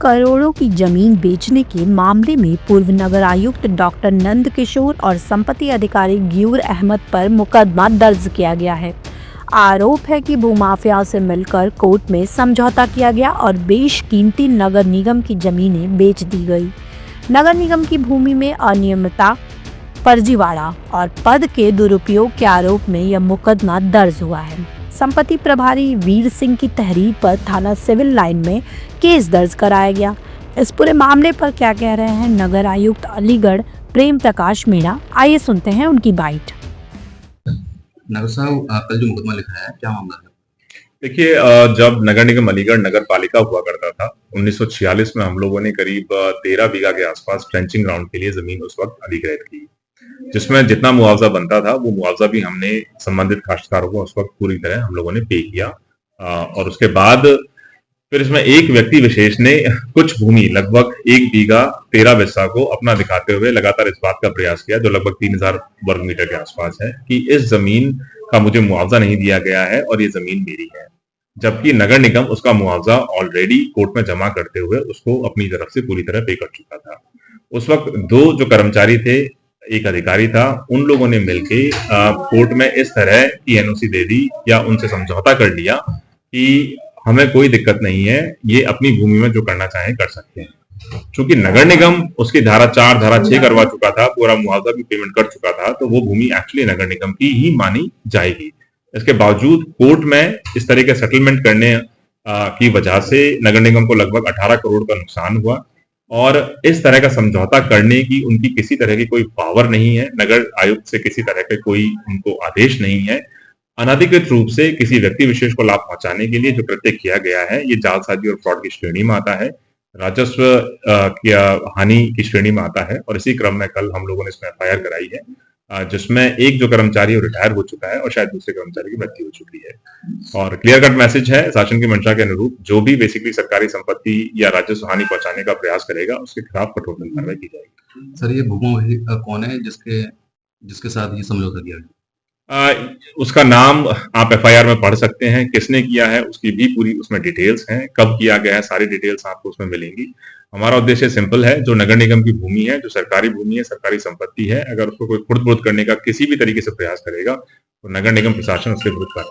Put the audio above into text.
करोड़ों की जमीन बेचने के मामले में पूर्व नगर आयुक्त डॉक्टर नंद किशोर और संपत्ति अधिकारी गियूर अहमद पर मुकदमा दर्ज किया गया है। आरोप है कि भूमाफिया से मिलकर कोर्ट में समझौता किया गया और बेशकीमती नगर निगम की जमीनें बेच दी गई। नगर निगम की भूमि में अनियमितता, फर्जीवाड़ा और पद के दुरुपयोग के आरोप में यह मुकदमा दर्ज हुआ है। संपत्ति प्रभारी वीर सिंह की तहरीर पर थाना सिविल लाइन में केस दर्ज कराया गया। इस पूरे मामले पर क्या कह रहे हैं नगर आयुक्त अलीगढ़ प्रेम प्रकाश मीणा, आइए सुनते हैं उनकी बाइट। नगर साहब, कल जो मुकदमा लिखा है, क्या मामला है? देखिए, जब नगर निगम अलीगढ़ नगर पालिका हुआ करता था 1946 में हम लोगों ने करीब 13 बीघा के आसपास ट्रेंचिंग ग्राउंड के लिए जमीन उस वक्त अधिग्रहित की, जिसमें जितना मुआवजा बनता था वो मुआवजा भी हमने संबंधित काश्तकारों को उस वक्त पूरी तरह हम लोगों ने पे किया। और उसके बाद फिर इसमें एक व्यक्ति विशेष ने कुछ भूमि लगभग 1 बीघा 13 बिस्सा को अपना दिखाते हुए लगातार इस बात का प्रयास किया, जो लगभग 3000 वर्ग मीटर के आसपास है, कि इस जमीन का मुझे मुआवजा नहीं दिया गया है और ये जमीन मेरी है, जबकि नगर निगम उसका मुआवजा ऑलरेडी कोर्ट में जमा करते हुए उसको अपनी तरफ से पूरी तरह पे कर चुका था। उस वक्त 2 जो कर्मचारी थे, एक अधिकारी था, उन लोगों ने मिलके कोर्ट में इस तरह की एनओसी दे दी या उनसे समझौता कर लिया कि हमें कोई दिक्कत नहीं है, ये अपनी भूमि में जो करना चाहें कर सकते हैं। चूंकि नगर निगम उसकी धारा 4 धारा 6 करवा चुका था, पूरा मुआवजा भी पेमेंट कर चुका था, तो वो भूमि एक्चुअली नगर निगम की ही मानी जाएगी। इसके बावजूद कोर्ट में इस तरह के सेटलमेंट करने की वजह से नगर निगम को लगभग 18 करोड़ का नुकसान हुआ और इस तरह का समझौता करने की उनकी किसी तरह की कोई पावर नहीं है। नगर आयुक्त से किसी तरह का कोई उनको आदेश नहीं है। अनधिकृत रूप से किसी व्यक्ति विशेष को लाभ पहुंचाने के लिए जो कृत्य किया गया है, ये जालसाजी और फ्रॉड की श्रेणी में आता है, राजस्व की हानि की श्रेणी में आता है। और इसी क्रम में कल हम लोगों ने इसमें एफआईआर कराई है, जिसमें एक जो कर्मचारी रिटायर हो चुका है और शायद दूसरे कर्मचारी की मृत्यु हो चुकी है। और क्लियर कट मैसेज है, शासन की मंशा के अनुरूप जो भी बेसिकली सरकारी संपत्ति या राजस्व हानि पहुंचाने का प्रयास करेगा उसके खिलाफ कठोरतम कार्रवाई की जाएगी। सर, ये भूमाफी कौन है जिसके साथ ये समझौता किया गया? उसका नाम आप एफआईआर में पढ़ सकते हैं, किसने किया है उसकी भी पूरी उसमें डिटेल्स हैं, कब किया गया है, सारी डिटेल्स आपको उसमें मिलेंगी। हमारा उद्देश्य सिंपल है, जो नगर निगम की भूमि है, जो सरकारी भूमि है, सरकारी संपत्ति है, अगर उसको कोई खुर्द-बुर्द करने का किसी भी तरीके से प्रयास करेगा तो नगर निगम प्रशासन उसके विरुद्ध कार्रवाई